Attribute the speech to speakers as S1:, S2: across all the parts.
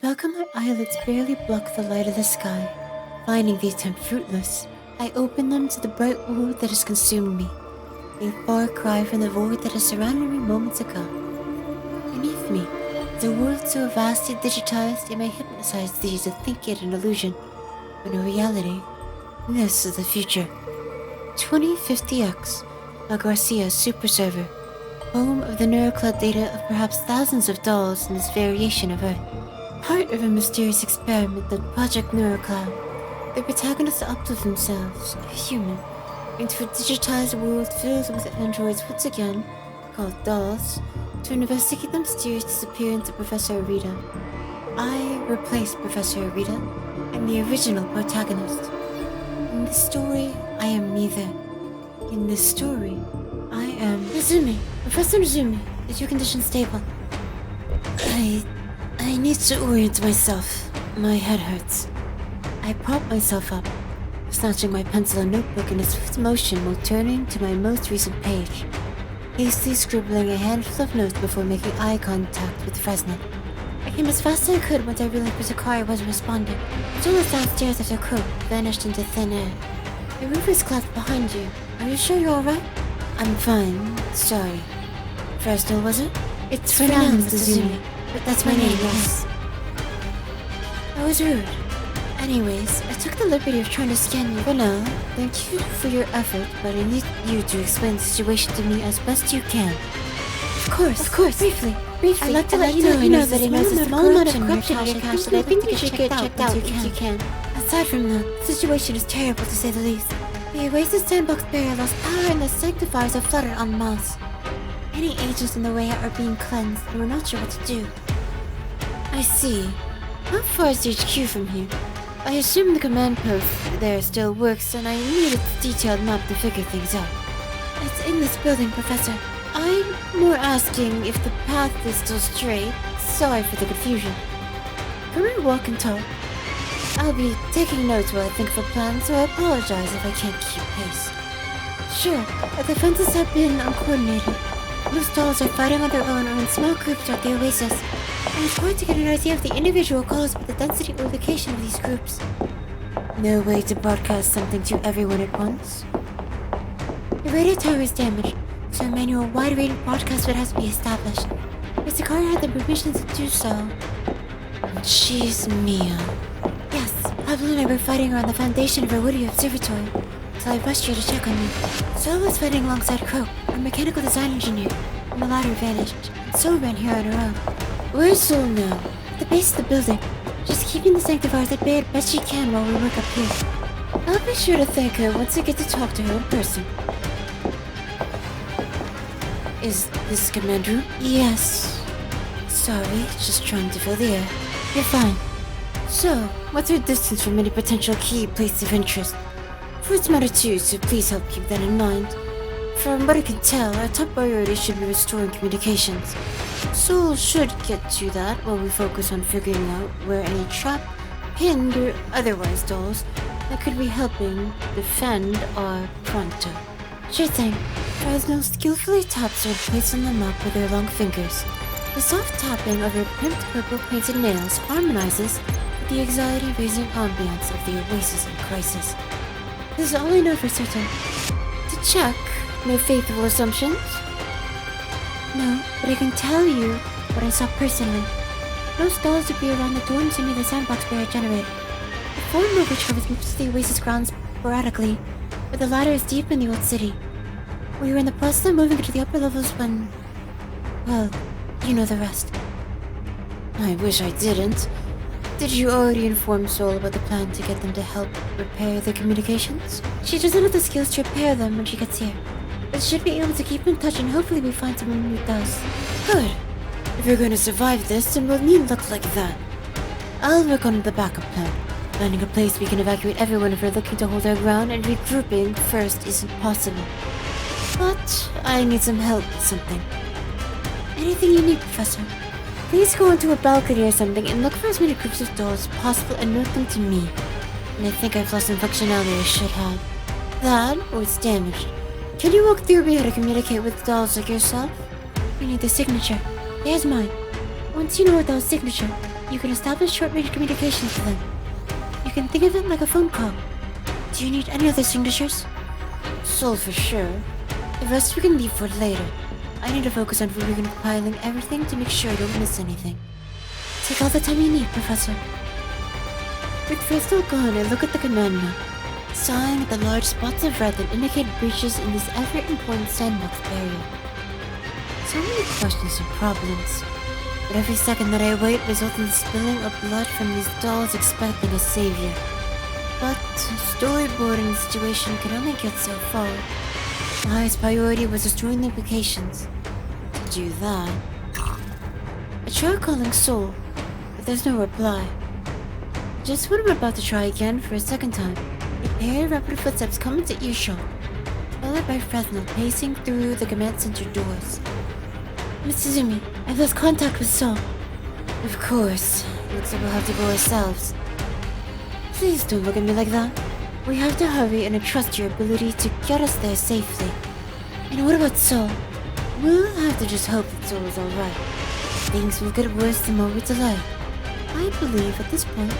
S1: back of my eyelids barely block the light of the sky. Finding the attempt fruitless, I open them to the bright world that has consumed me, a far cry from the void that has surrounded me moments ago. Beneath me, the world so vastly digitized it may hypnotize these to think it an illusion, when in reality, this is the future. 2050X, a Garcia super server, home of the neurocloud data of perhaps thousands of dolls in this variation of Earth. Part of a mysterious experiment that Project Neurocloud, the protagonists uplift themselves, a human, into a digitized world filled with androids once again, called dolls, to investigate the mysterious disappearance of Professor Arita. I replaced Professor Arita and the original protagonist. In this story, I am neither. In this story, I am Nezumi. Professor Nezumi, is your condition stable? I need to orient myself. My head hurts. I prop myself up, snatching my pencil and notebook in a swift motion while turning to my most recent page, hastily scribbling a handful of notes before making eye contact with Fresnel. I came as fast as I could once I realized Sakari wasn't responding. Jill was downstairs after Croak vanished into thin air. The roof is collapsed behind you. Are you sure you're alright? I'm fine. Sorry. Fresnel, was it? It's Fresnel, Nezumi. But that's my name, yes. That was rude. Anyways, I took the liberty of trying to scan you. For now, thank you for your effort, but I need you to explain the situation to me as best you can. Of course. Briefly. I'd like to let you know that I know there's a small amount of corruption in your cache that I think you should get checked out if you can. Aside from that, the situation is terrible to say the least. The Oasis sandbox barrier lost power and the Sanctifiers have flooded en masse. Any agents on the way out are being cleansed, and we're not sure what to do. I see. How far is the HQ from here? I assume the command post there still works, and I need a detailed map to figure things out. It's in this building, Professor. I'm more asking if the path is still straight. Sorry for the confusion. Can we walk and talk? I'll be taking notes while I think of a plan, so I apologize if I can't keep pace. Sure, the defenses have been uncoordinated. Most dolls are fighting on their own or in small groups throughout the Oasis. I was going to get an idea of the individual cause, but the density or location of these groups. No way to broadcast something to everyone at once. The radio tower is damaged, so a manual wide-ranging broadcast would have to be established. But Sakari had the permission to do so. Jeez, Mia. Yes, Pablo and I were fighting around the foundation of our woody observatory, so I rushed you to check on me. Sol was fighting alongside Croak, our mechanical design engineer, and the latter vanished, and Sol ran here on her own. Where's Sol now? At the base of the building. She's keeping the Sanctifiers at bay as best she can while we work up here. I'll be sure to thank her once I get to talk to her in person. Is this the command room? Yes. Sorry, just trying to fill the air. You're fine. So, what's our distance from any potential key place of interest? Fruits matter too, so please help keep that in mind. From what I can tell, our top priority should be restoring communications. Sol should get to that while we focus on figuring out where any trapped, pinned, or otherwise dolls that could be helping defend are pronto. Sure thing. Fresnel skillfully taps her place on the map with her long fingers. The soft tapping of her pimped purple painted nails harmonizes with the anxiety-raising ambience of the Oasis in crisis. This is all I know for certain. To check, no faithful assumptions? No, but I can tell you what I saw personally. Most dolls appear around the dorms near the sandbox barrier generated. The form of which covers most of the Oasis grounds sporadically, but the latter is deep in the old city. We were in the process of moving into the upper levels when... well, you know the rest. I wish I didn't. Did you already inform Sol about the plan to get them to help repair the communications? She doesn't have the skills to repair them when she gets here, but she should be able to keep in touch and hopefully we find someone who does. Good. If we're going to survive this, then we'll need luck like that. I'll work on the backup plan. Finding a place we can evacuate everyone if we're looking to hold our ground, and regrouping first isn't possible. But I need some help with something. Anything you need, Professor. Please go onto a balcony or something and look for as many groups of dolls as possible and note them to me. And I think I've lost some functionality I should have. That, or it's damaged. Can you walk through me how to communicate with dolls like yourself? You need the signature. Here's mine. Once you know a doll's signature, you can establish short-range communications with them. You can think of it like a phone call. Do you need any other signatures? Soul for sure. The rest we can leave for later. I need to focus on reviewing and compiling everything to make sure I don't miss anything. Take all the time you need, Professor. With Fresnel gone, I look at the command map, sighing at the large spots of red that indicate breaches in this ever-important sandbox barrier. So many questions and problems, but every second that I wait results in the spilling of blood from these dolls expecting a savior. But storyboarding the situation can only get so far. My highest priority was destroying the implications. To do that, I try calling Soul, but there's no reply. Just when I'm about to try again for a second time, a pair of rapid footsteps come into earshot, followed by Fresnel pacing through the command center doors. Miss Nezumi, I've lost contact with Soul. Of course. Looks like we'll have to go ourselves. Please don't look at me like that. We have to hurry and trust your ability to get us there safely. And what about Soul? We'll have to just hope that Soul is alright. Things will get worse the more we delay. I believe at this point,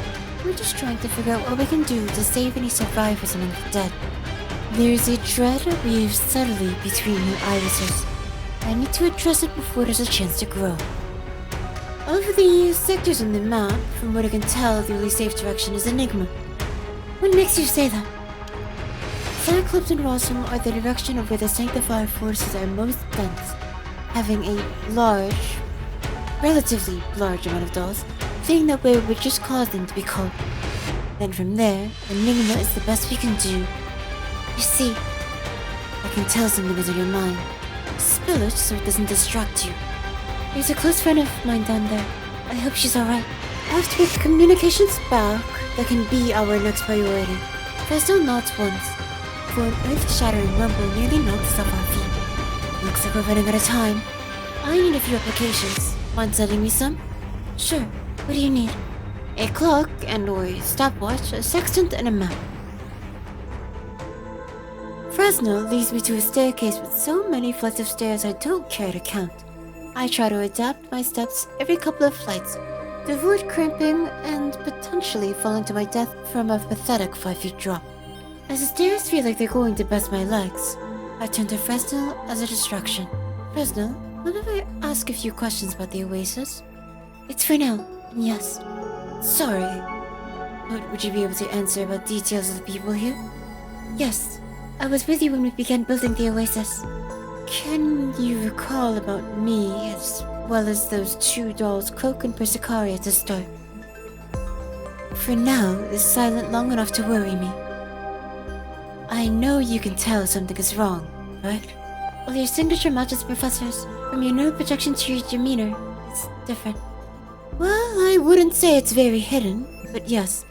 S1: we're just trying to figure out what we can do to save any survivors among the dead. There's a dread weaves subtly between your irises. I need to address it before there's a chance to grow. Of the sectors on the map, from what I can tell, the only safe direction is Enigma. What makes you say that? Cyclops and Rosum are the direction of where the Sanctifier forces are most dense, having a relatively large amount of dolls, thinking that way would just cause them to be caught. Then from there, Enigma is the best we can do. You see, I can tell something is on your mind. Spill it so it doesn't distract you. There's a close friend of mine down there. I hope she's alright. After we get communications back, that can be our next priority. Fresnel nods once, for an earth-shattering rumble nearly knocks us off our feet. Looks like we're running out of time. I need a few applications. Mind sending me some? Sure. What do you need? A clock and/or a stopwatch, a sextant, and a map. Fresnel leads me to a staircase with so many flights of stairs I don't care to count. I try to adapt my steps every couple of flights to avoid cramping and potentially falling to my death from a pathetic 5-feet drop. As the stairs feel like they're going to bust my legs, I turn to Fresnel as a distraction. Fresnel, mind if I ask a few questions about the Oasis? It's for now, and yes. Sorry, but would you be able to answer about details of the people here? Yes, I was with you when we began building the Oasis. Can you recall about me as well as those two dolls, Cloak and Persicaria, to start? For now, is silent long enough to worry me. I know you can tell something is wrong, right? Well, your signature matches Professor's. From your nerve projection to your demeanor, it's different. Well, I wouldn't say it's very hidden, but yes.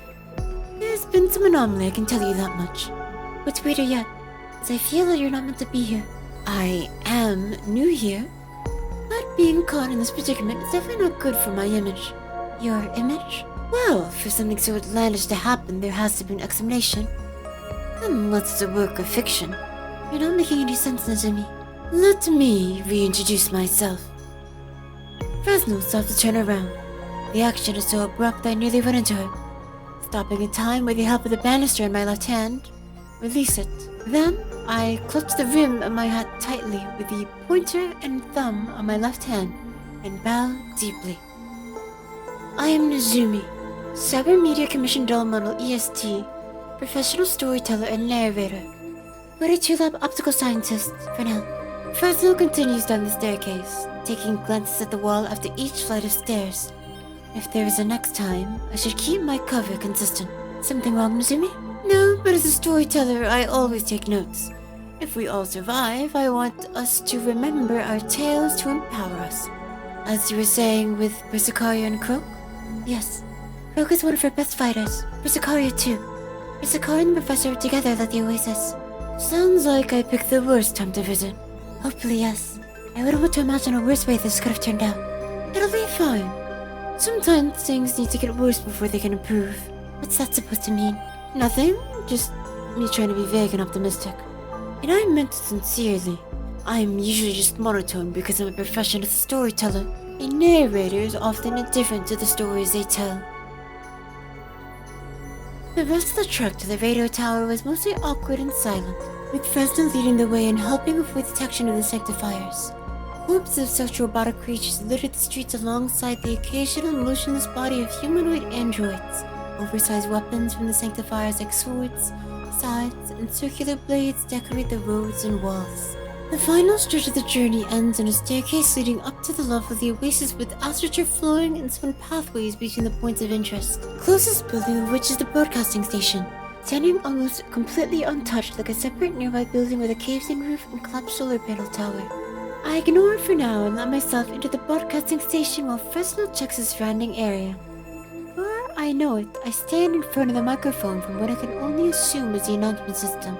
S1: There's been some anomaly, I can tell you that much. What's weirder yet, is I feel that you're not meant to be here. I am new here, but being caught in this predicament is definitely not good for my image. Your image? Well, for something so outlandish to happen, there has to be an explanation. Unless it's a work of fiction. You're not making any sense, Nezumi. Let me reintroduce myself. Fresnel starts to turn around. The action is so abrupt that I nearly run into her. Stopping in time with the help of the banister in my left hand, release it. Then, I clutch the rim of my hat tightly with the pointer and thumb on my left hand and bow deeply. I am Nezumi, Cyber Media Commission Doll Model EST, professional storyteller and narrator, 42 Lab optical scientist for now. Fresnel continues down the staircase, taking glances at the wall after each flight of stairs. If there is a next time, I should keep my cover consistent. Something wrong, Nezumi? No, but as a storyteller, I always take notes. If we all survive, I want us to remember our tales to empower us. As you were saying with Persicaria and Croak? Yes. Croak is one of our best fighters. Persicaria too. Persicaria and the Professor are together at the Oasis. Sounds like I picked the worst time to visit. Hopefully, yes. I wouldn't want to imagine a worse way this could have turned out. It'll be fine. Sometimes things need to get worse before they can improve. What's that supposed to mean? Nothing. Just me trying to be vague and optimistic. And I meant it sincerely. I'm usually just monotone because I'm a profession as a storyteller. A narrator is often indifferent to the stories they tell. The rest of the trek to the radio tower was mostly awkward and silent, with Fresnel leading the way and helping avoid detection of the Sanctifiers. Hordes of such robotic creatures littered the streets alongside the occasional motionless body of humanoid androids. Oversized weapons from the Sanctifiers like swords, scythes, and circular blades decorate the roads and walls. The final stretch of the journey ends in a staircase leading up to the lovely oasis with astroturf flooring and spun pathways between the points of interest. Closest building of which is the broadcasting station, standing almost completely untouched like a separate nearby building with a caved-in roof and collapsed solar panel tower. I ignore it for now and let myself into the broadcasting station while Fresnel checks the surrounding area. Before I know it, I stand in front of the microphone from what I can only assume is the announcement system.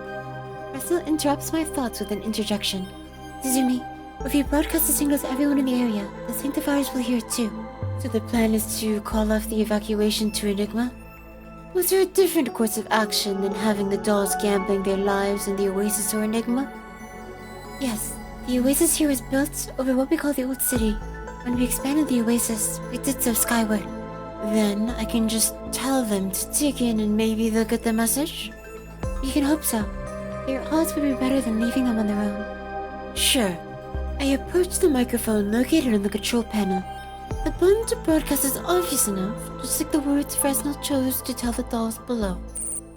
S1: Fresnel interrupts my thoughts with an interjection. Nezumi, if you broadcast the signal to everyone in the area, the Sanctifiers will hear it too. So the plan is to call off the evacuation to Enigma? Was there a different course of action than having the dolls gambling their lives in the Oasis or Enigma? Yes, the Oasis here was built over what we call the Old City. When we expanded the Oasis, we did so skyward. Then I can just tell them to dig in and maybe they'll get the message? You can hope so. Their odds would be better than leaving them on their own. Sure. I approach the microphone located on the control panel. The button to broadcast is obvious enough, just like the words Fresnel chose to tell the dolls below.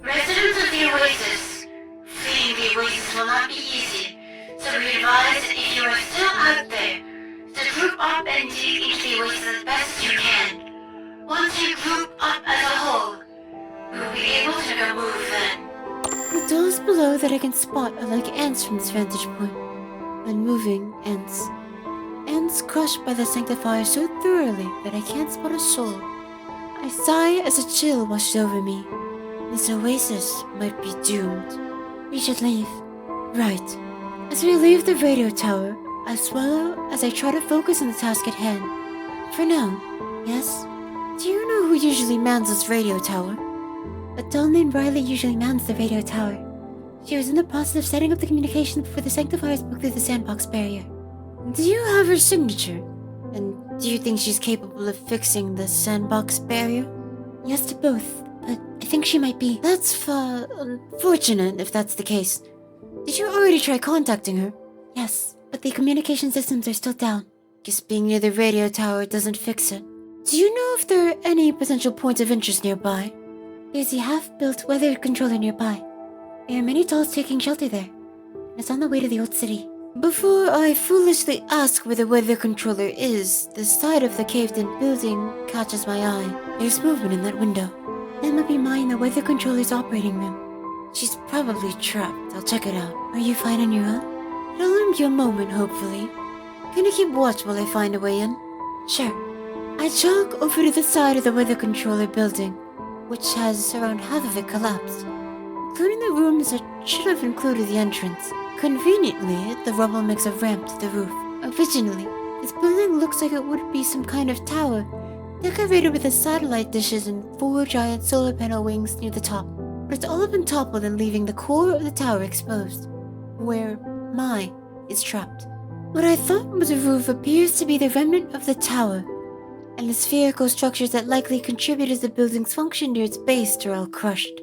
S2: Residents of the Oasis, fleeing the Oasis will not be easy, so we advise that if you are still out there, to group up and dig into the Oasis as best you can. Once you group up as a whole, we will be able to make a move then.
S1: The dolls below that I can spot are like ants from this vantage point. Unmoving ants. Ants crushed by the Sanctifier so thoroughly that I can't spot a soul. I sigh as a chill washes over me. This oasis might be doomed. We should leave. Right. As we leave the radio tower, I swallow as I try to focus on the task at hand. For now, yes? Do you know who usually mans this radio tower? A doll named Riley usually mans the radio tower. She was in the process of setting up the communication before the Sanctifiers broke through the sandbox barrier. Do you have her signature? And do you think she's capable of fixing the sandbox barrier? Yes to both, but I think she might be. That's unfortunate if that's the case. Did you already try contacting her? Yes, but the communication systems are still down. Guess being near the radio tower doesn't fix it. Do you know if there are any potential points of interest nearby? There's a half-built weather controller nearby. There are many dolls taking shelter there. It's on the way to the Old City. Before I foolishly ask where the weather controller is, the side of the caved-in building catches my eye. There's movement in that window. That might be mine, the weather controller's operating room. She's probably trapped. I'll check it out. Are you fine on your own? It'll lend you a moment, hopefully. Gonna keep watch while I find a way in? Sure. I jog over to the side of the weather controller building, which has around half of it collapsed, including the rooms that should have included the entrance. Conveniently, the rubble makes a ramp to the roof. Originally, this building looks like it would be some kind of tower, decorated with the satellite dishes and 4 giant solar panel wings near the top. But it's all been toppled and leaving the core of the tower exposed, where Mai is trapped. What I thought was a roof appears to be the remnant of the tower, and the spherical structures that likely contributed to the building's function near its base are all crushed.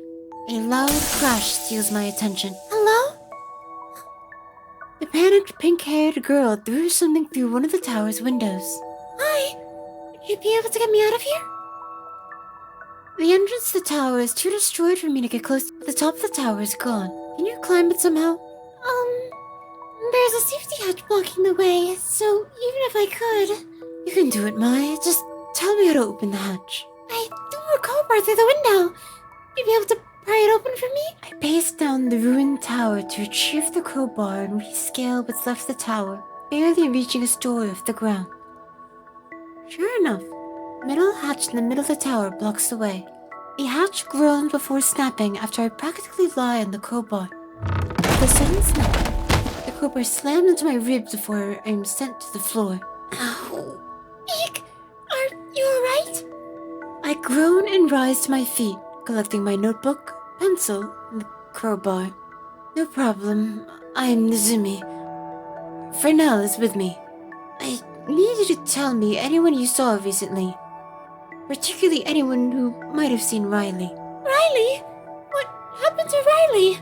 S1: A loud crash steals my attention. Hello? The panicked pink-haired girl threw something through one of the tower's windows. Hi! Would you be able to get me out of here? The entrance to the tower is too destroyed for me to get close. The top of the tower is gone. Can you climb it somehow? There's a safety hatch blocking the way, so even if I could... You can do it, Mai. Just tell me how to open the hatch. I threw a crowbar through the window. You'd be able to pry it open for me? I paced down the ruined tower to retrieve the crowbar and rescale what's left of the tower, barely reaching a story off the ground. Sure enough, a metal hatch in the middle of the tower blocks the way. The hatch groans before snapping after I practically lie on the crowbar. With a sudden snap, the crowbar slammed into my ribs before I am sent to the floor. Ow. Eek! Are you alright? I groan and rise to my feet, collecting my notebook, pencil, and the crowbar. No problem. I'm Nezumi. Fresnel is with me. I need you to tell me anyone you saw recently. Particularly anyone who might have seen Riley. Riley? What happened to Riley?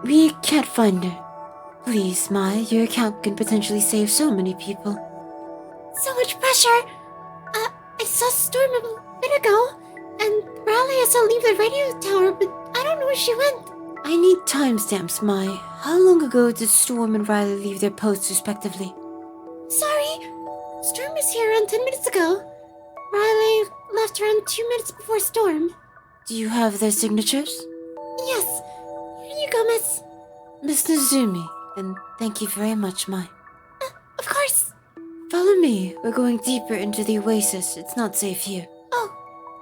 S1: We can't find her. Please, Mai, your account can potentially save so many people. So much pressure. I saw Storm a bit ago, and Riley I saw leave the radio tower, but I don't know where she went. I need timestamps, Mai. How long ago did Storm and Riley leave their posts respectively? Sorry. Storm was here around 10 minutes ago. Riley left around 2 minutes before Storm. Do you have their signatures? Yes. Here you go, Miss. Miss Nezumi, and thank you very much, Mai. Of course. Follow me. We're going deeper into the oasis. It's not safe here. Oh,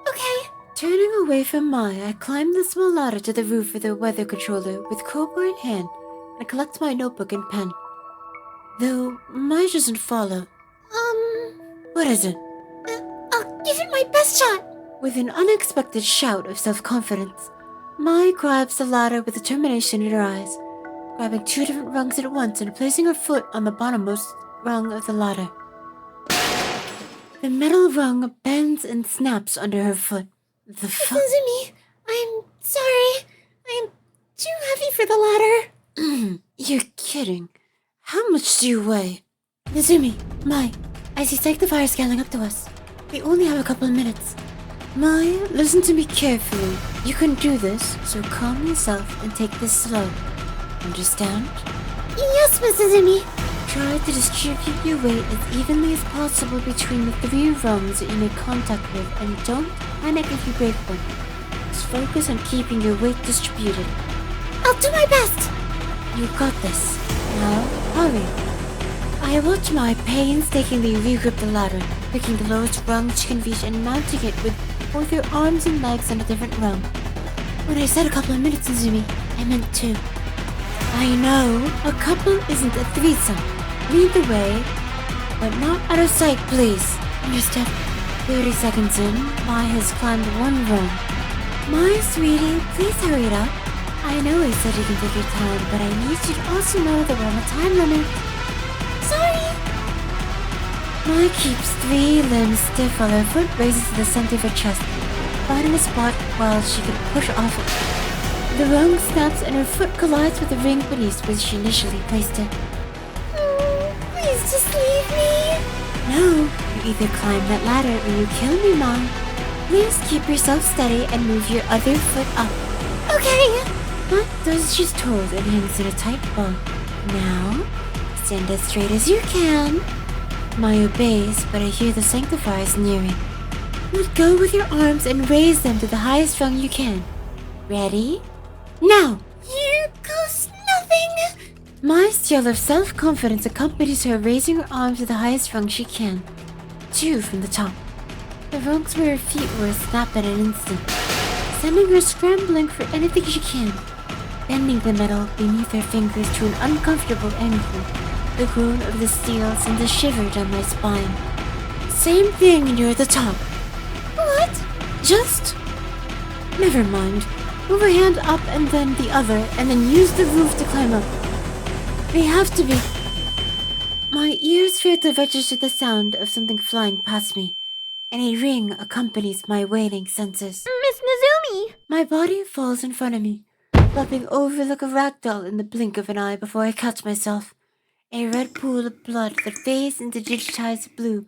S1: okay. Turning away from Mai, I climb the small ladder to the roof of the weather controller with crowbar in hand and collect my notebook and pen. Though Mai doesn't follow. What is it? I'll give it my best shot. With an unexpected shout of self-confidence, Mai grabs the ladder with determination in her eyes, grabbing 2 different rungs at once and placing her foot on the bottommost rung of the ladder. The metal rung bends and snaps under her foot. The fuck? Nezumi, I'm sorry. I'm too heavy for the ladder. You're kidding. How much do you weigh? Nezumi, Mai, I see Sanctifiers scaling up to us. We only have a couple of minutes. Mai, listen to me carefully. You can do this, so calm yourself and take this slow. Understand? Yes, Miss Nezumi. Try to distribute your weight as evenly as possible between the 3 rungs that you make contact with, and don't panic if you break one. Just focus on keeping your weight distributed. I'll do my best! You got this. Now, hurry. I watch Mai painstakingly regrip the ladder, picking the lowest rung she can reach and mounting it with both her arms and legs on a different rung. When I said a couple of minutes, Nezumi, I meant 2. I know, a couple isn't a threesome. Lead the way, but not out of sight, please. Understood. 30 seconds in, Mai has climbed 1 rung. My sweetie, please hurry it up. I know I said you can take your time, but I need you to also know that we're on a time limit. Sorry! Mai keeps 3 limbs stiff while her foot raises to the center of her chest, finding a spot while she can push off it. The rung snaps and her foot collides with the ring beneath where she initially placed it. Please just leave me. No, you either climb that ladder or you kill me, Mai. Please keep yourself steady and move your other foot up. Okay. That does as she's told and hangs in a tight ball. Now, stand as straight as you can. Mai obeys, but I hear the Sanctifiers nearing. Let go with your arms and raise them to the highest rung you can. Ready? Now! Here goes nothing! Mai's yell of self-confidence accompanies her raising her arms to the highest rung she can. 2 from the top. The rungs where her feet were snap at an instant, sending her scrambling for anything she can, bending the metal beneath her fingers to an uncomfortable angle. The groan of the steel sends a shiver down my spine. Same thing and you're at the top. What? Just... Never mind. Move her hand up and then the other, and then use the roof to climb up. They have to be... My ears fail to register the sound of something flying past me, and a ring accompanies my waning senses.
S3: Miss Nezumi!
S1: My body falls in front of me, flopping over like a ragdoll in the blink of an eye before I catch myself. A red pool of blood that fades into digitized blue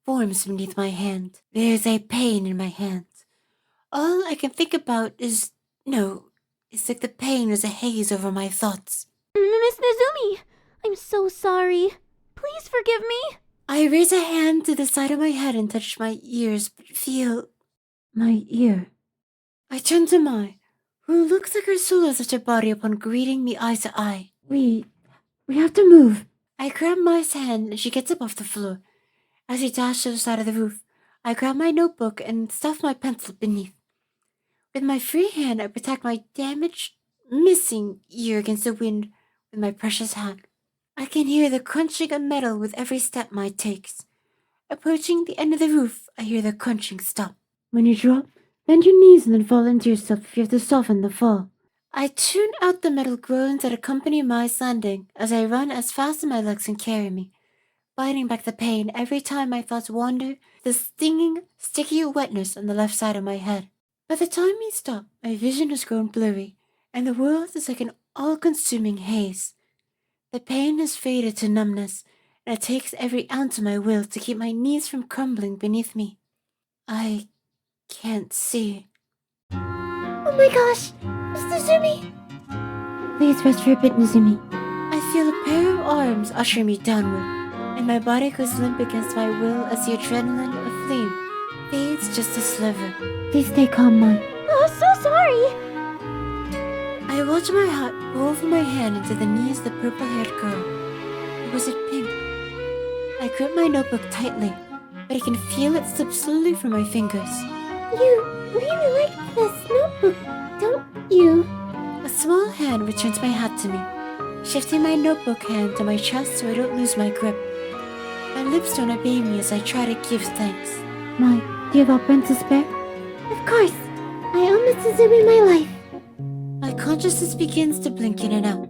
S1: forms beneath my hand. There's a pain in my hand. All I can think about is... No, it's like the pain is a haze over my thoughts.
S3: Miss Nezumi, I'm so sorry. Please forgive me.
S1: I raise a hand to the side of my head and touch my ears, but feel... my ear. I turn to Mai, who looks like her soul has left her body upon greeting me eye to eye. We have to move. I grab Mai's hand and she gets up off the floor. As we dash to the side of the roof, I grab my notebook and stuff my pencil beneath. With my free hand, I protect my damaged, missing ear against the wind with my precious hat. I can hear the crunching of metal with every step Mai takes. Approaching the end of the roof, I hear the crunching stop. When you drop, bend your knees and then fall into yourself if you have to soften the fall. I tune out the metal groans that accompany Mai's landing as I run as fast as my legs can carry me, biting back the pain every time my thoughts wander, the stinging, sticky wetness on the left side of my head. By the time we stop, my vision has grown blurry, and the world is like an all-consuming haze. The pain has faded to numbness, and it takes every ounce of my will to keep my knees from crumbling beneath me. I can't see.
S3: Oh my gosh! Mr. Zumi!
S1: Please rest for a bit, Nezumi. I feel a pair of arms usher me downward, and my body goes limp against my will as the adrenaline of fleeing fades just a sliver. Please stay calm, Mai.
S3: Oh, so sorry!
S1: I watch my heart roll from my hand into the knees of the purple-haired girl. Or was it pink? I grip my notebook tightly, but I can feel it slip slowly from my fingers.
S3: You really like this notebook, don't you?
S1: A small hand returns my hat to me, shifting my notebook hand to my chest so I don't lose my grip. My lips don't obey me as I try to give thanks. Mai, do you have a pen to spare?
S3: Of course. I owe Mr. Zumi my life.
S1: My consciousness begins to blink in and out.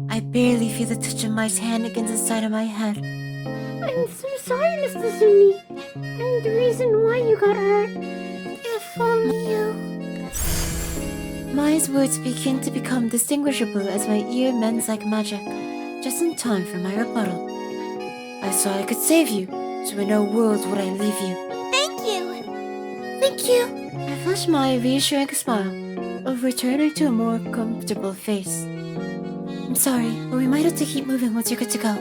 S1: I barely feel the touch of Mai's hand against the side of my head.
S3: I'm so sorry, Mr. Zumi. I'm the reason why you got hurt. If only you...
S1: Mai's words begin to become distinguishable as my ear mends like magic, just in time for my rebuttal. I saw I could save you, so in no world would I leave you.
S3: Thank you!
S1: Thank you! I flash Mai a reassuring smile, of returning to a more comfortable face. I'm sorry, but we might have to keep moving once you're good to go.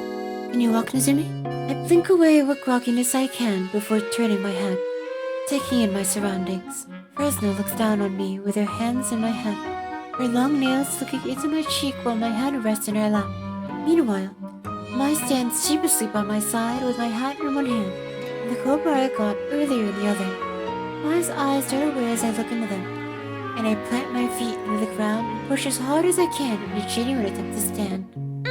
S1: Can you walk, Nezumi? I blink away what grogginess I can before turning my head, taking in my surroundings. Fresnel looks down on me with her hands in my head, her long nails looking into my cheek while my hand rests in her lap. Meanwhile, Mai stands sheepishly by my side with my hat in one hand and the crowbar I got earlier in the other. Mai's eyes dart away as I look into them, and I plant my feet into the ground and push as hard as I can in a genuine attempt to stand.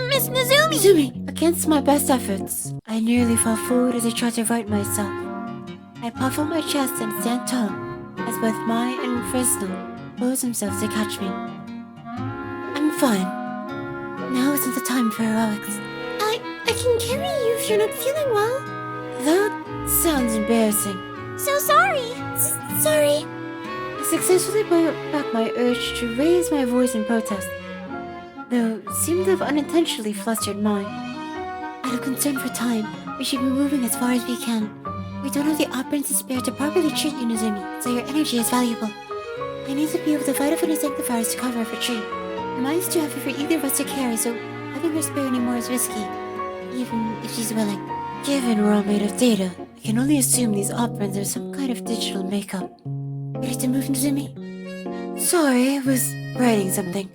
S3: Miss Nezumi!
S1: Nezumi! Against my best efforts, I nearly fall forward as I try to right myself. I puff out my chest and stand tall, as both Mai and Fresnel pose themselves to catch me. I'm fine. Now isn't the time for heroics.
S3: I can carry you if you're not feeling well.
S1: That sounds embarrassing.
S3: So sorry. Sorry.
S1: I successfully brought back my urge to raise my voice in protest, though it seemed to have unintentionally flustered Mai. Out of concern for time, we should be moving as far as we can. We don't have the operants to spare to properly treat you, Nezumi, so your energy is valuable. I need to be able to fight off any Sanctifiers to cover a retreat. The mine's too heavy for either of us to carry, so having her spare anymore is risky, even if she's willing. Given we're all made of data, I can only assume these operants are some kind of digital makeup. Ready to move, Nezumi? Sorry, I was writing something.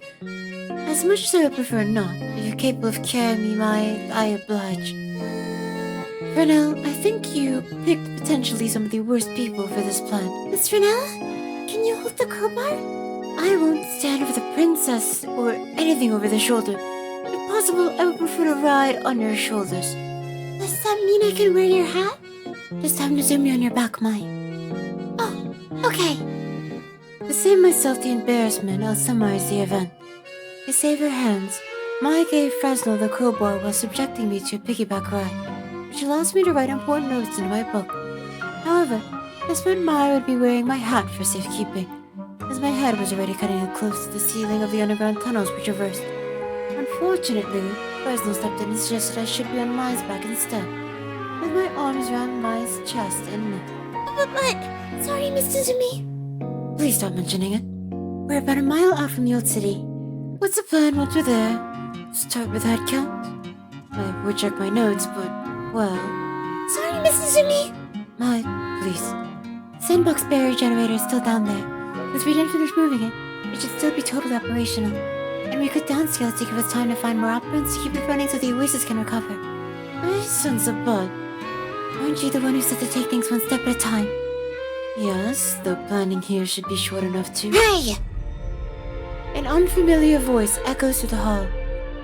S1: As much as I would prefer not, if you're capable of carrying me, I oblige. Fresnel, I think you picked potentially some of the worst people for this plan.
S3: Miss Fresnel, can you hold the crowbar?
S1: I won't stand over the princess or anything over the shoulder. If possible, I would prefer to ride on your shoulders.
S3: Does that mean I can wear your hat?
S1: This time to zoom me on your back, Mai.
S3: Oh, okay.
S1: To save myself the embarrassment, I'll summarize the event. To save her hands, Mai gave Fresnel the crowbar while subjecting me to a piggyback ride, which allows me to write important notes into my book. However, this meant Mai would be wearing my hat for safekeeping, as my head was already cutting it close to the ceiling of the underground tunnels we traversed. Unfortunately, Fresnel stepped in and suggested I should be on Mai's back instead, with my arms around Mai's chest and neck.
S3: But, sorry, Mr. Zumi.
S1: Please stop mentioning it. We're about a mile out from the old city. What's the plan once we're there? Start with head count? I would check my notes, but, well...
S3: Sorry, Mr. Zumi.
S1: Mai, please. Sandbox barrier generator is still down there. Since we didn't finish moving it, it should still be totally operational. And we could downscale it to give us time to find more operants to keep it running so the Oasis can recover. My son's a bud. Aren't you the one who said to take things one step at a time? Yes, the planning here should be short enough to...
S3: Hey!
S1: An unfamiliar voice echoes through the hall,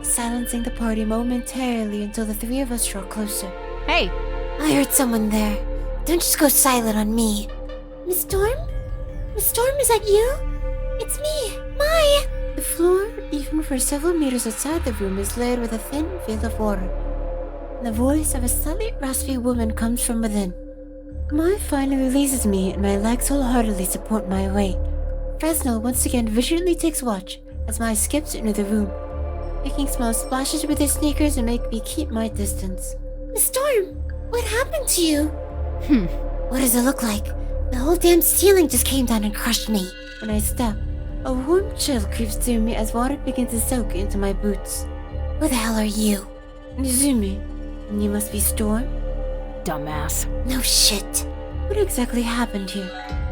S1: silencing the party momentarily until the three of us draw closer.
S4: Hey!
S3: I heard someone there. Don't just go silent on me. Miss Storm? Miss Storm, is that you? It's me, Mai!
S1: The floor, even for several meters outside the room, is layered with a thin veil of water. The voice of a slightly raspy woman comes from within. Mai finally releases me and my legs wholeheartedly support my weight. Fresnel once again vigilantly takes watch as Mai skips into the room, making small splashes with her sneakers and make me keep my distance.
S3: Miss Storm, what happened to you? What does it look like? The whole damn ceiling just came down and crushed me.
S1: When I step, a warm chill creeps through me as water begins to soak into my boots.
S3: Who the hell are you?
S1: Nezumi, and you must be Storm?
S4: Dumbass.
S3: No shit.
S1: What exactly happened here?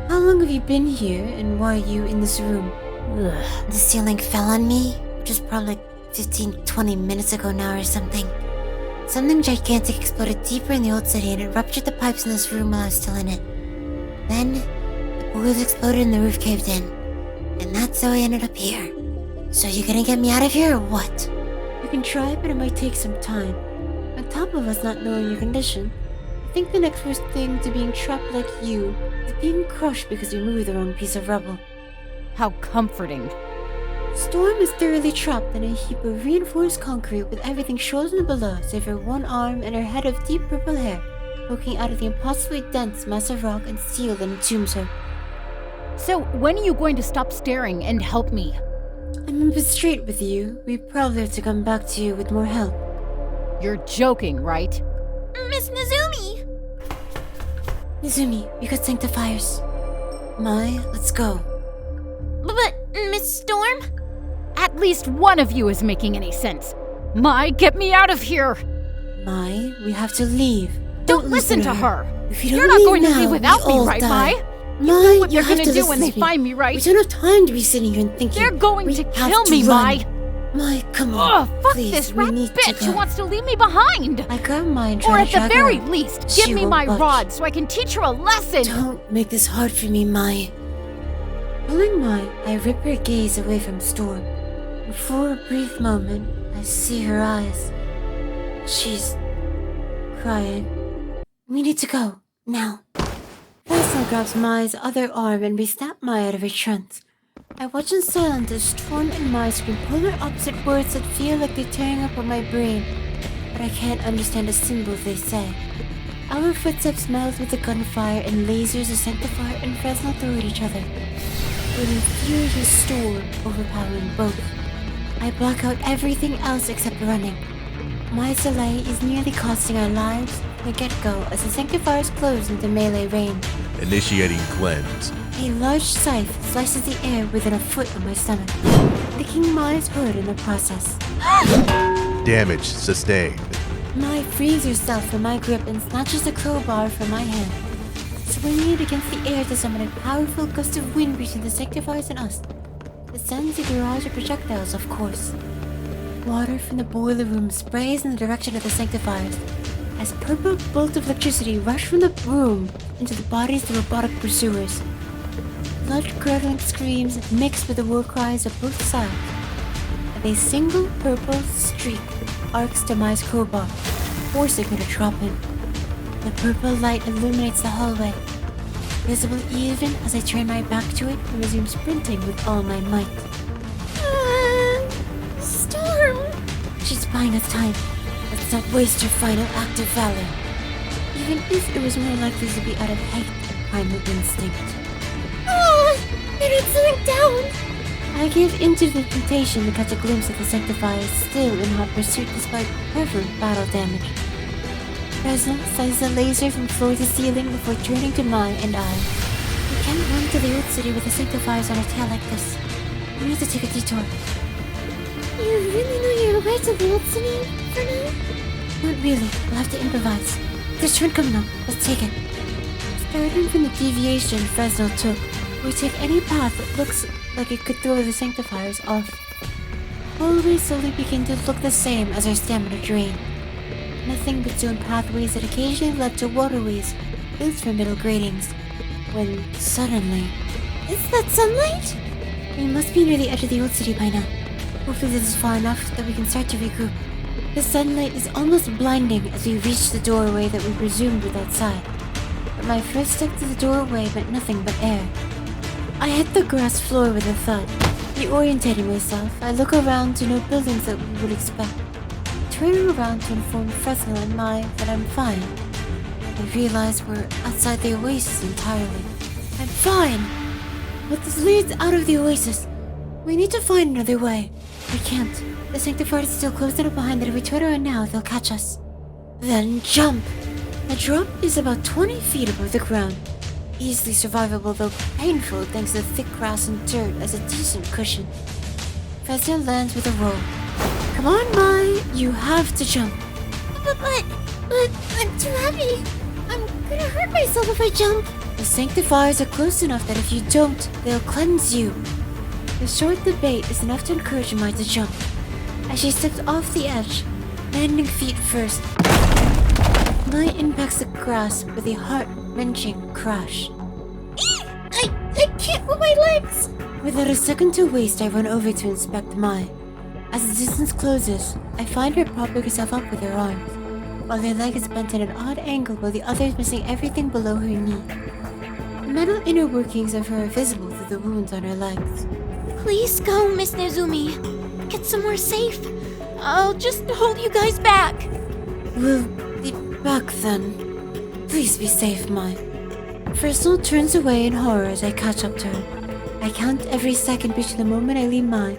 S1: How long have you been here, and why are you in this room?
S3: The ceiling fell on me, which was probably like 15-20 minutes ago now or something. Something gigantic exploded deeper in the old city and it ruptured the pipes in this room while I was still in it. Then, the boilers exploded and the roof caved in. And that's how I ended up here. So you gonna get me out of here or what?
S1: You can try, but it might take some time. On top of us not knowing your condition, I think the next worst thing to being trapped like you is being crushed because you moved the wrong piece of rubble.
S4: How comforting.
S1: Storm is thoroughly trapped in a heap of reinforced concrete with everything shouldered below save her one arm and her head of deep purple hair poking out of the impossibly dense mass of rock and steel that entombs her.
S4: So, when are you going to stop staring and help me?
S1: I'm a bit straight with you. We probably have to come back to you with more help.
S4: You're joking, right?
S3: Miss Nezumi!
S1: Nezumi, we got Sanctifiers. Mai, let's go.
S3: But, Miss Storm?
S4: At least one of you is making any sense. Mai, get me out of here!
S1: Mai, we have to leave.
S4: Don't listen to her!
S1: If you don't
S4: You're not
S1: leave
S4: going
S1: now,
S4: to leave without
S1: we
S4: me,
S1: all
S4: right,
S1: die.
S4: Mai?
S1: Mai,
S4: You know what
S1: you
S4: they're
S1: have
S4: gonna
S1: to
S4: do when
S1: listen
S4: they
S1: to me.
S4: find me, right?
S1: We don't have time to be sitting here and thinking.
S4: They're going
S1: We
S4: to
S1: have
S4: kill
S1: to
S4: me,
S1: run.
S4: Mai!
S1: Mai, come on.
S4: Ugh, fuck
S1: Please,
S4: this
S1: we
S4: rat
S1: need to
S4: bitch
S1: go.
S4: who wants to leave me behind!
S1: I grab Mai and
S4: Or
S1: try
S4: at
S1: to
S4: the
S1: drag
S4: very
S1: her out.
S4: least,
S1: She
S4: give me
S1: won't
S4: my
S1: budge.
S4: rod so I can teach her a lesson!
S1: Don't make this hard for me, Mai. Pulling Mai, I rip her gaze away from Storm. And for a brief moment, I see her eyes. She's crying. We need to go, now. Fresnel grabs Mai's other arm and we snap Mai out of her trance. I watch in silence as Storm and Mai scream polar opposite words that feel like they're tearing up on my brain, but I can't understand a symbol they say. Our footsteps meld with the gunfire and lasers of Sanctifier and Fresnel throw at each other, with a furious storm overpowering both. I block out everything else except running. My delay is nearly costing our lives from the get-go as the Sanctifiers close into melee range.
S5: Initiating cleanse.
S1: A large scythe slices the air within a foot of my stomach, licking Mai's hood in the process.
S5: Damage sustained.
S1: Mai frees herself from my grip and snatches the crowbar from my hand, swinging it against the air to summon a powerful gust of wind between the Sanctifiers and us. It sends a barrage of projectiles, of course. Water from the boiler room sprays in the direction of the Sanctifiers, as purple bolts of electricity rush from the room into the bodies of the robotic pursuers. Blood-curdling screams mix with the war cries of both sides, and a single purple streak arcs to Mai's crowbar, forcing her to drop him. The purple light illuminates the hallway, visible even as I turn my back to it and resume sprinting with all my might.
S3: Storm!
S1: She's buying us time. Let's not waste her final act of valor, even if it was more likely to be out of hate than primal instinct.
S3: They need something down!
S1: I give in to the temptation to catch a glimpse of the Sanctifiers still in hot pursuit despite prevalent battle damage. Fresnel slices a laser from floor to ceiling before turning to Mai and I. We can't run to the old city with the Sanctifiers on our tail like this. We need to take a detour.
S3: You really know your way to the old city for now?
S1: Not really. We'll have to improvise. There's a turn coming up. Let's take it. Starting from the deviation Fresnel took, we take any path that looks like it could throw the Sanctifiers off. Hallways slowly begin to look the same as our stamina drain. Nothing but stone pathways that occasionally led to waterways built from metal gratings. When suddenly...
S3: Is that sunlight?
S1: We must be near the edge of the old city by now. Hopefully this is far enough that we can start to regroup. The sunlight is almost blinding as we reach the doorway that we presumed was outside. But my first step to the doorway meant nothing but air. I hit the grass floor with a thud. Reorientating myself, I look around to no buildings that we would expect. turning around to inform Fresnel and Mai that I'm fine. I realize we're outside the oasis entirely. I'm fine! But this leads out of the oasis. We need to find another way. We can't. The Sanctifiers are still close enough behind that if we turn around now, they'll catch us. Then jump! The drop is about 20 feet above the ground. Easily survivable, though painful thanks to the thick grass and dirt as a decent cushion. Fresnel lands with a roll. Come on, Mai! You have to jump.
S3: But I'm too heavy. I'm gonna hurt myself if I jump.
S1: The Sanctifiers are close enough that if you don't, they'll cleanse you. The short debate is enough to encourage Mai to jump. As she steps off the edge, landing feet first, Mai impacts the grass with a heart-wrenching crash.
S3: I can't move my legs.
S1: Without a second to waste, I run over to inspect Mai. As the distance closes, I find her propping herself up with her arms, while her leg is bent at an odd angle while the other is missing everything below her knee. The metal inner workings of her are visible through the wounds on her legs.
S3: Please go, Miss Nezumi. Get somewhere safe. I'll just hold you guys back.
S1: We'll be back then. Please be safe, Mai. Fresnel turns away in horror as I catch up to her. I count every second between the moment I leave Mai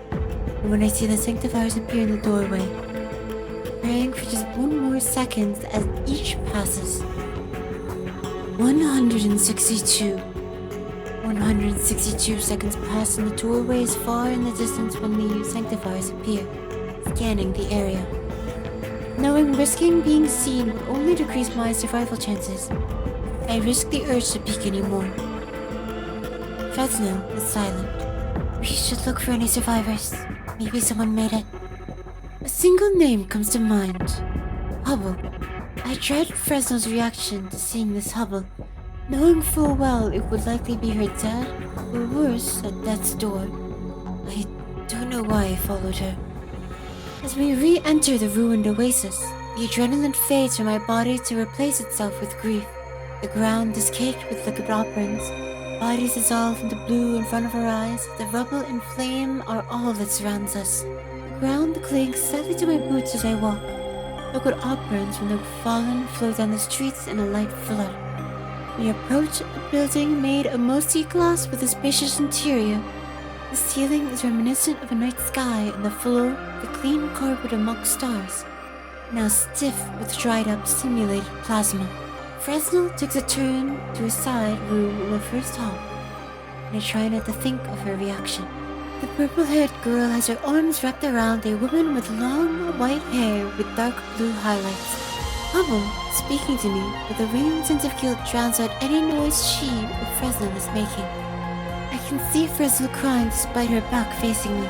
S1: and when I see the Sanctifiers appear in the doorway, praying for just one more second as each passes. 162. 162 seconds pass and the doorway is far in the distance when the Sanctifiers appear, scanning the area. Knowing risking being seen would only decrease my survival chances, I risk the urge to peek anymore. Fresnel is silent. We should look for any survivors. Maybe someone made it. A single name comes to mind. Hubble. I dread Fresnel's reaction to seeing this Hubble, knowing full well it would likely be her dad, or worse, at death's door. I don't know why I followed her. As we re-enter the ruined oasis, the adrenaline fades from my body to replace itself with grief. The ground is caked with liquid operants. Bodies dissolve into blue in front of our eyes. The rubble and flame are all that surrounds us. The ground clings sadly to my boots as I walk. Liquid operants from the fallen flow down the streets in a light flood. We approach a building made of mostly glass with a spacious interior. The ceiling is reminiscent of a night sky, and the floor, the clean carpet of mock stars, now stiff with dried up simulated plasma. Fresnel takes a turn to a side room in the first hall, and I try not to think of her reaction. The purple-haired girl has her arms wrapped around a woman with long white hair with dark blue highlights. Hubble speaking to me, but the ringing sense of guilt drowns out any noise she or Fresnel is making. I can see Fresnel crying despite her back facing me.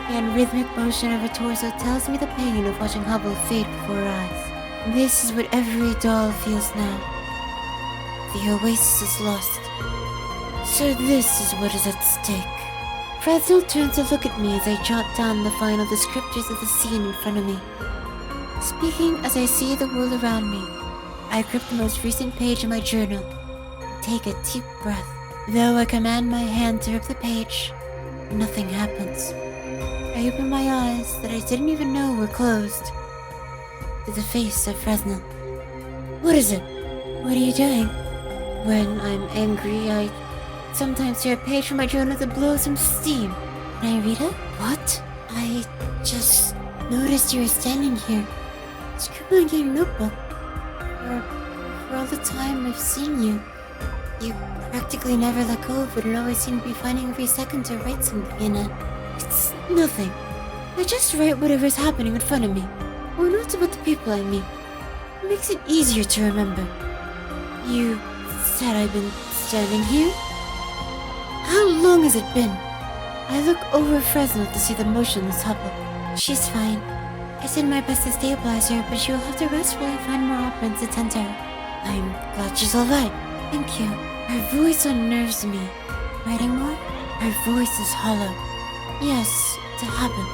S1: The unrhythmic motion of her torso tells me the pain of watching Hubble fade before her eyes. This is what every doll feels now. The oasis is lost. So this is what is at stake. Fresnel turns to look at me as I jot down the final descriptors of the scene in front of me. Speaking as I see the world around me, I grip the most recent page in my journal and take a deep breath. Though I command my hand to rip the page, nothing happens. I open my eyes that I didn't even know were closed to the face of Fresnel. What is it? What are you doing? When I'm angry, I sometimes tear a page from my journal to blow some steam. Can I read it? What? I just noticed you were standing here, scribbling in your notebook. For all the time I've seen you, you practically never let go of it and always seem to be finding every second to write something in it. It's nothing. I just write whatever's happening in front of me, or notes about the people I meet. It makes it easier to remember. You said I've been standing here? How long has it been? I look over Fresnel to see the motionless Hubble. She's fine. I did my best to stabilize her, but she will have to rest while I find more operants to tend to her. I'm glad she's alright. Thank you. Her voice unnerves me. Writing more? Her voice is hollow. Yes, to happen.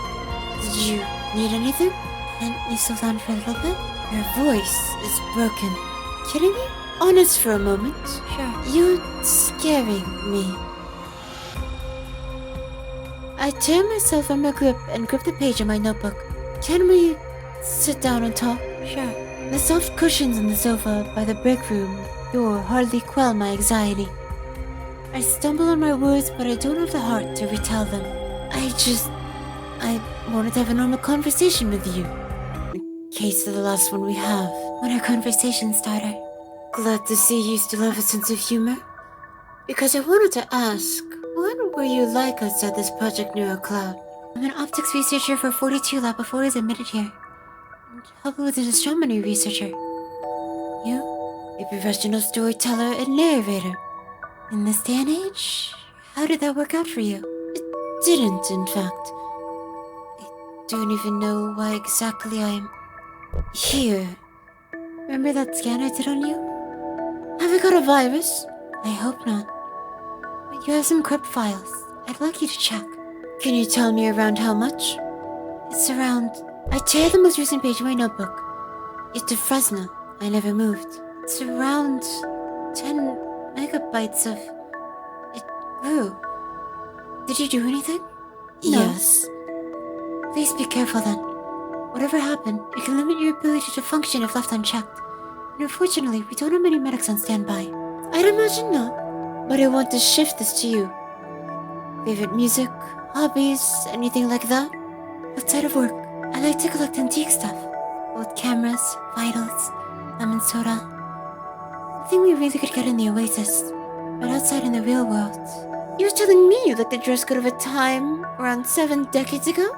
S1: Did you need anything? Can't you slow down for a little bit? Her voice is broken. Kidding me? Honest for a moment. Sure. You're scaring me. I tear myself from my grip and grip the page in my notebook. Can we sit down and talk?
S3: Sure.
S1: The soft cushions on the sofa by the break room door hardly quell my anxiety. I stumble on my words, but I don't have the heart to retell them. I wanted to have a normal conversation with you. In case of the last one we have.
S3: What are conversation starter?
S1: Glad to see you still have a sense of humor. Because I wanted to ask, what were you like outside this Project Neuro Cloud?
S3: I'm an optics researcher for 42 Lab before I was admitted here. And helping with an astronomy researcher. You?
S1: A professional storyteller and narrator.
S3: In this day and age? How did that work out for you?
S1: It didn't, in fact. I don't even know why exactly I'm here.
S3: Remember that scan I did on you?
S1: Have I got a virus?
S3: I hope not. But you have some crypt files. I'd like you to check.
S1: Can you tell me around how much?
S3: It's around...
S1: I tear the most recent page of my notebook. It's a Fresnel. I never moved.
S3: It's around 10 megabytes of... It grew. Did you do anything?
S1: No. Yes.
S3: Please be careful then. Whatever happened, it can limit your ability to function if left unchecked. And unfortunately, we don't have many medics on standby.
S1: I'd imagine not. But I want to shift this to you. Favorite music, hobbies, anything like that?
S3: Outside of work, I like to collect antique stuff. Old cameras, vitals, lemon soda. Nothing we really could get in the Oasis, but outside in the real world.
S1: You're telling me you like the dress code of a time around 7 decades ago?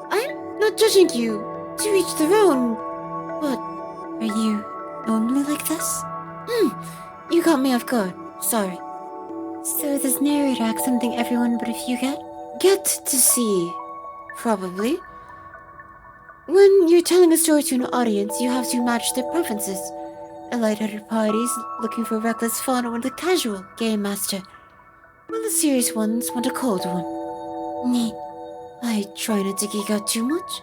S1: I'm not judging you. To each their own. But
S3: are you normally like this?
S1: You got me off guard. Sorry.
S3: So this narrator acts something everyone but a few get?
S1: Get to see. Probably. When you're telling a story to an audience, you have to match their preferences. The lighthearted parties looking for reckless fun want a casual game master, while the serious ones want a cold one.
S3: Neat.
S1: I try not to geek out too much,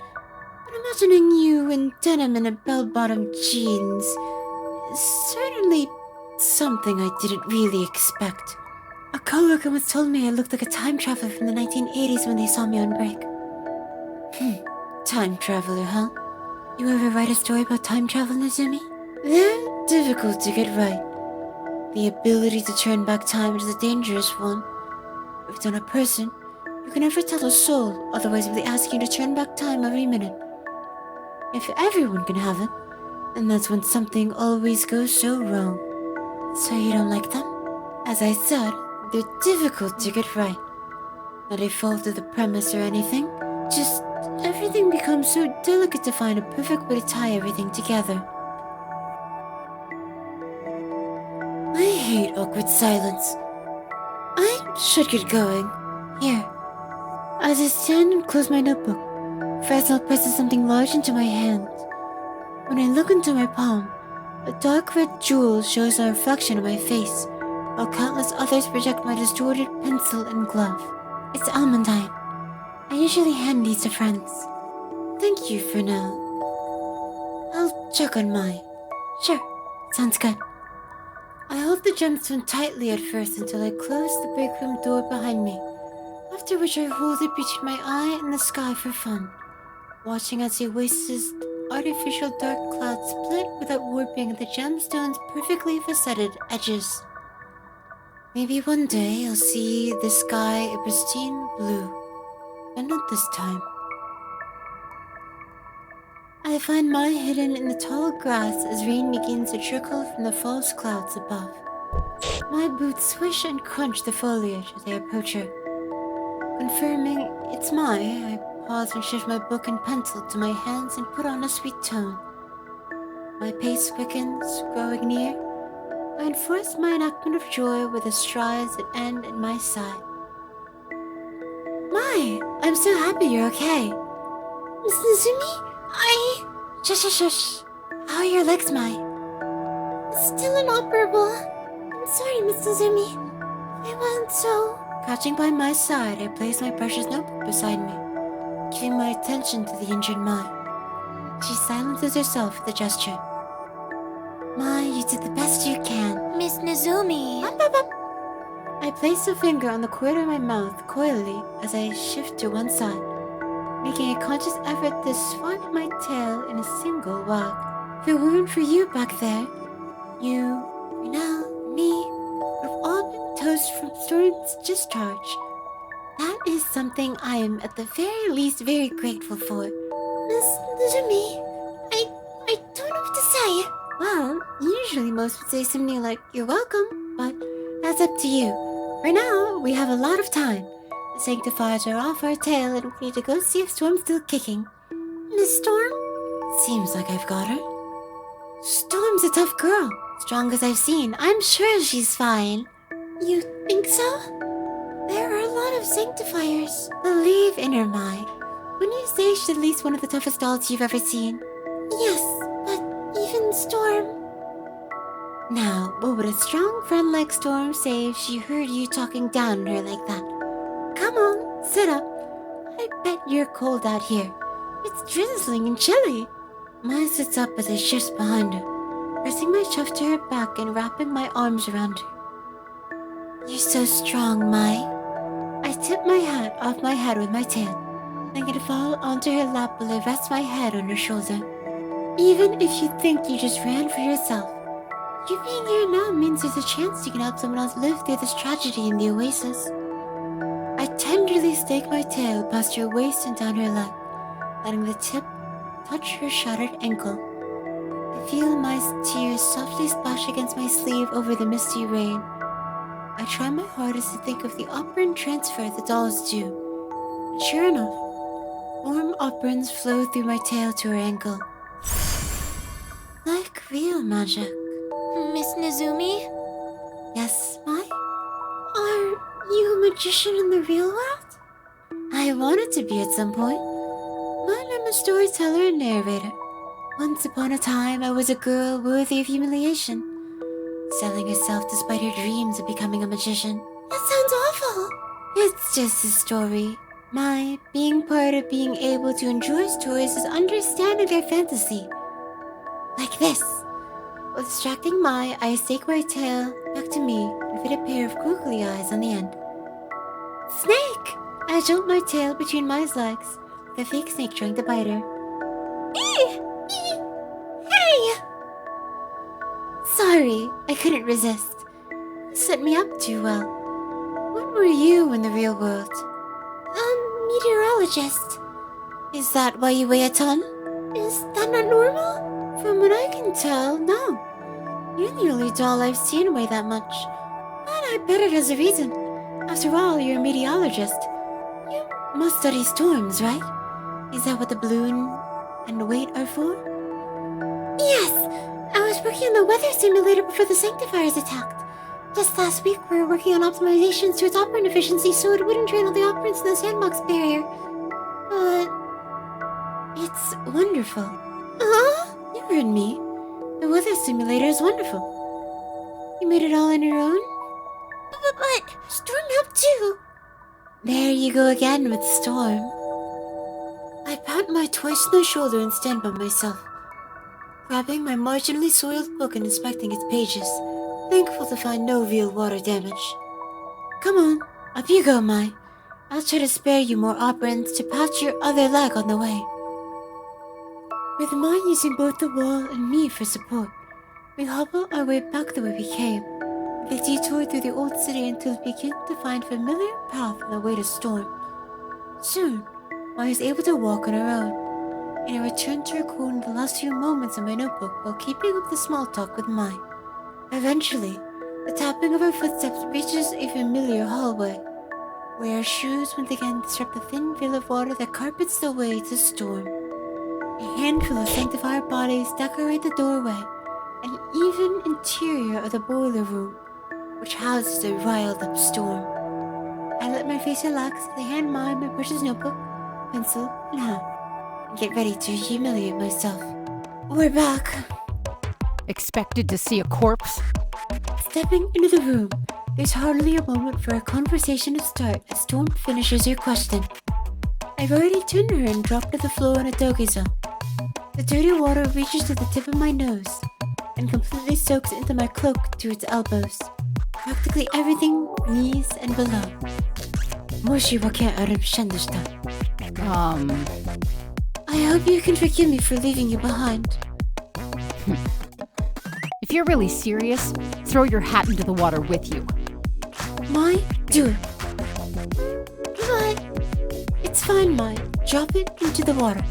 S1: but imagining you in denim and a bell-bottom jeans is certainly something I didn't really expect.
S3: A coworker once told me I looked like a time traveler from the 1980s when they saw me on break.
S1: Time traveler, huh?
S3: You ever write a story about time travel, Nezumi?
S1: They're difficult to get right. The ability to turn back time is a dangerous one. If it's on a person, you can never tell a soul, otherwise they'll be asking you to turn back time every minute. If everyone can have it, then that's when something always goes so wrong.
S3: So you don't like them?
S1: As I said, they're difficult to get right. Not a fault of the premise or anything, just everything becomes so delicate to find a perfect way to tie everything together. I hate awkward silence. I should get going.
S3: Here.
S1: As I stand and close my notebook, Fresnel presses something large into my hand. When I look into my palm, a dark red jewel shows a reflection of my face, while countless others project my distorted pencil and glove.
S3: It's almandine. I usually hand these to friends.
S1: Thank you for now. I'll check on mine.
S3: Sure. Sounds good.
S1: I hold the gemstone tightly at first until I close the break room door behind me, after which I hold it between my eye and the sky for fun, watching as the Oasis' artificial dark clouds split without warping the gemstone's perfectly faceted edges. Maybe one day I'll see the sky a pristine blue, but not this time. I find mine hidden in the tall grass as rain begins to trickle from the false clouds above. My boots swish and crunch the foliage as I approach her. Confirming it's I pause and shift my book and pencil to my hands and put on a sweet tone. My pace quickens, growing near. I enforce my enactment of joy with the strides that end at my side. I'm so happy you're okay.
S3: Miss Nezumi? Shush. How are your legs, Mai?
S1: Still inoperable. I'm sorry, Miss Nezumi. I wasn't so... Crouching by my side, I place my precious notebook beside me, giving my attention to the injured Mai. She silences herself with a gesture.
S3: Mai, you did the best you can.
S2: Miss Nezumi.
S1: I place a finger on the corner of my mouth coyly as I shift to one side. making a conscious effort to swipe my tail in a single wag. If it weren't for you back there, you, Fresnel, me, would have all been toast from Storm's discharge. That is something I am at the very least very grateful for.
S3: Miss Nezumi, I don't know what to say.
S1: Well, usually most would say something like, "You're welcome," but that's up to you. For now, we have a lot of time. The Sanctifiers are off our tail and we need to go see if Storm's still kicking.
S3: Miss Storm?
S1: Seems like I've got her. Storm's a tough girl. Strong as I've seen. I'm sure she's fine.
S3: You think so? There are a lot of Sanctifiers.
S1: Believe in her, Mai. Wouldn't you say she's at least one of the toughest dolls you've ever seen?
S3: Yes, but even Storm...
S1: Now, what would a strong friend like Storm say if she heard you talking down on her like that? Come on, sit up. I bet you're cold out here. It's drizzling and chilly. Mai sits up as I shift behind her, pressing my chuff to her back and wrapping my arms around her. You're so strong, Mai. I tip my hat off my head with my tail, and can fall onto her lap while I rest my head on her shoulder. Even if you think you just ran for yourself, you being here now means there's a chance you can help someone else live through this tragedy in the Oasis. I tenderly stake my tail past her waist and down her leg, letting the tip touch her shattered ankle. I feel my tears softly splash against my sleeve over the misty rain. I try my hardest to think of the operant transfer the dolls do. And sure enough, warm operants flow through my tail to her ankle. Like real magic.
S3: Miss Nezumi?
S1: Yes, Mai?
S3: Are you a magician in the real world?
S1: I wanted to be at some point, but I'm a storyteller and narrator. Once upon a time, I was a girl worthy of humiliation, selling herself despite her dreams of becoming a magician.
S3: That sounds awful.
S1: It's just a story. My being part of being able to enjoy stories is understanding their fantasy. Like this. While distracting Mai, I stake my tail back to me and fit a pair of googly eyes on the end. Snake! I jolt my tail between Mai's legs, the fake snake trying to bite her.
S3: Hey!
S1: Sorry, I couldn't resist. You set me up too well. What were you in the real world?
S3: Meteorologist.
S1: Is that why you weigh a ton?
S3: Is that not normal?
S1: From what I can tell, no. You're the only doll I've seen weigh that much. But I bet it has a reason. After all, you're a meteorologist. You must study storms, right? Is that what the balloon and the weight are for?
S3: Yes! I was working on the weather simulator before the Sanctifiers attacked. Just last week, we were working on optimizations to its operant efficiency so it wouldn't drain all the operants in the sandbox barrier.
S1: But... it's wonderful.
S3: Huh?
S1: You heard me. The weather simulator is wonderful. You made it all on your own?
S3: But Storm helped too.
S1: There you go again with Storm. I pat my twice on the shoulder and stand by myself, grabbing my marginally soiled book and inspecting its pages, thankful to find no real water damage. Come on, up you go, Mai. I'll try to spare you more operants to patch your other leg on the way. With Mai using both the wall and me for support, we hobble our way back the way we came, with a detour through the old city until we begin to find a familiar path on the way to Storm. Soon, Mai is able to walk on her own, and I return to record the last few moments in my notebook while keeping up the small talk with Mai. Eventually, the tapping of our footsteps reaches a familiar hallway, where our shoes once again disrupt the thin veil of water that carpets the way to Storm. A handful of Sanctifier bodies decorate the doorway and even interior of the boiler room, which houses a riled-up Storm. I let my face relax as I hand Mai my precious notebook, pencil, and hat, and get ready to humiliate myself. We're back.
S4: Expected to see a corpse?
S1: Stepping into the room, there's hardly a moment for a conversation to start as Storm finishes her question. I've already turned her and dropped to the floor in a dogizo. The dirty water reaches to the tip of my nose and completely soaks into my cloak to its elbows. Practically everything, knees and below. もし訳あるんでした。I hope you can forgive me for leaving you behind.
S4: If you're really serious, throw your hat into the water with you.
S1: Do it. But it's fine, Mai. Drop it into the water.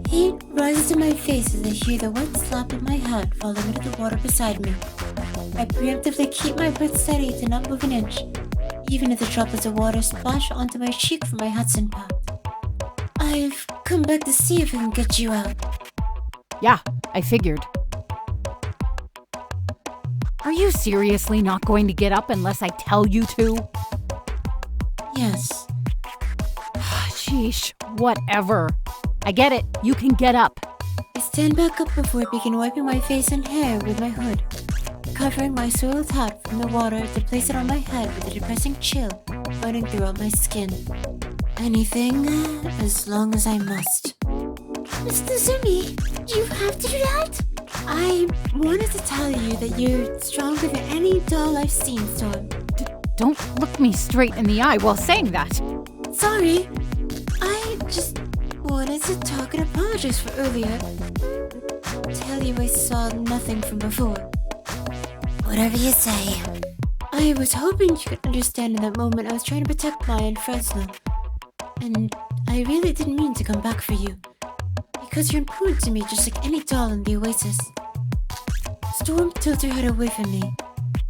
S1: Heat rises to my face as I hear the wet slap of my hat falling into the water beside me. I preemptively keep my breath steady to not move an inch, even if the droplets of water splash onto my cheek from my hat's impact. I've come back to see if I can get you out.
S4: Yeah, I figured. Are you seriously not going to get up unless I tell you to?
S1: Yes.
S4: Sheesh, whatever. I get it, you can get up.
S1: I stand back up before I begin wiping my face and hair with my hood, covering my soiled hat from the water to place it on my head with a depressing chill running throughout my skin. Anything, as long as I must. Miss Nezumi, you have to do that? I wanted to tell you that you're stronger than any doll I've seen, Storm.
S4: Don't look me straight in the eye while saying that.
S1: Sorry. I just wanted to talk and apologize for earlier. Tell you I saw nothing from before.
S3: Whatever you say.
S1: I was hoping you could understand in that moment I was trying to protect Maya and Fresnel. And I really didn't mean to come back for you. Because you're important to me just like any doll in the Oasis. Storm tilts her head away from me.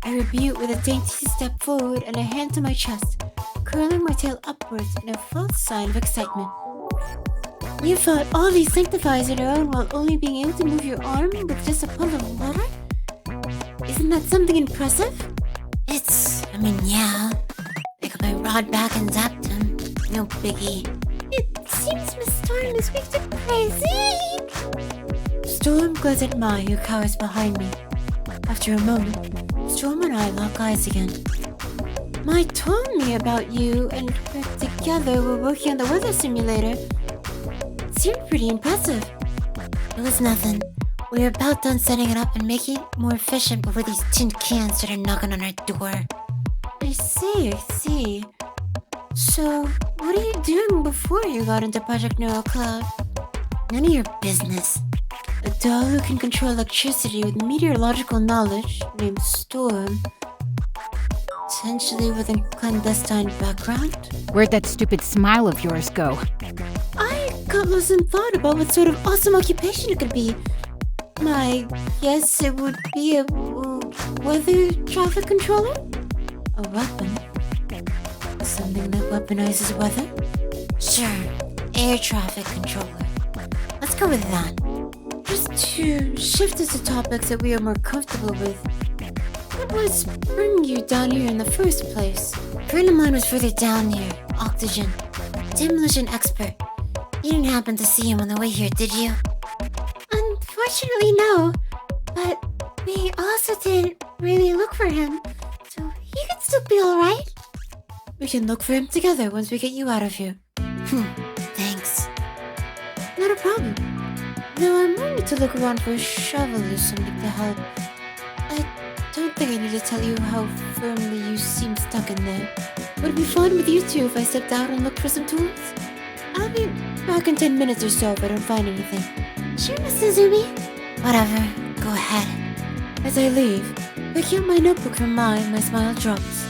S1: I rebuke with a dainty step forward and a hand to my chest, curling my tail upwards in a false sign of excitement. You fought all these Sanctifiers on your own while only being able to move your arm with just a puddle of water? Isn't that something impressive?
S3: Yeah. I got my rod back and zapped him. No biggie.
S1: It seems Miss Storm is weak to crazy. Storm glares at Mai, who cowers behind me. After a moment, Storm and I lock eyes again. Mai told me about you, and together we're working on the weather simulator. It seemed pretty impressive.
S3: It was nothing. We were about done setting it up and making it more efficient before these tin cans started knocking on our door.
S1: I see. So, what are you doing before you got into Project Neural Cloud?
S3: None of your business.
S1: A doll who can control electricity with meteorological knowledge, named Storm. Potentially with a clandestine background?
S4: Where'd that stupid smile of yours go?
S1: I got lost in thought about what sort of awesome occupation it could be. My guess it would be a weather traffic controller? A weapon? Something that weaponizes weather?
S3: Sure, air traffic controller. Let's go with that.
S1: Just to shift us to topics that we are more comfortable with. What was bringing you down here in the first place?
S3: A friend of mine was further down here. Oxygen. Demolition expert. You didn't happen to see him on the way here, did you?
S1: Unfortunately, no. But we also didn't really look for him. So he could still be alright. We can look for him together once we get you out of here.
S3: Thanks.
S1: Not a problem. Though I might need to look around for a shovel or something to help. I don't think I need to tell you how firmly you seem stuck in there. Would it be fun with you two if I stepped out and looked for some tools? I'll be back in 10 minutes or so if I don't find anything.
S3: Sure, Miss Nezumi. Whatever. Go ahead.
S1: As I leave, picking up my notebook from mine, my smile drops.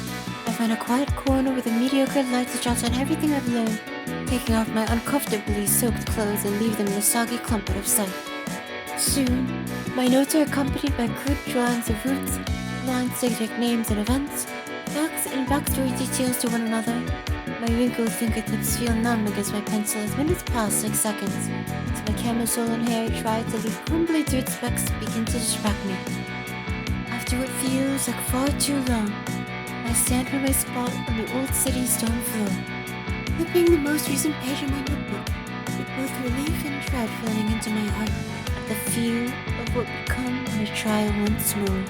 S1: I find a quiet corner with a mediocre light to jot on everything I've learned, taking off my uncomfortably soaked clothes and leave them in a soggy clump out of sight. Soon, my notes are accompanied by crude drawings of routes, lines to connect names and events, facts and backstory details to one another. My wrinkled fingertips feel numb against my pencil as minutes pass like seconds, as my camisole and hair try to leave crumbly dirt specks begin to distract me. After what feels like far too long, I stand from my spot on the old city stone floor, flipping the most recent page of my notebook, with both relief and dread filling into my heart at the fear of what would come when I try once more.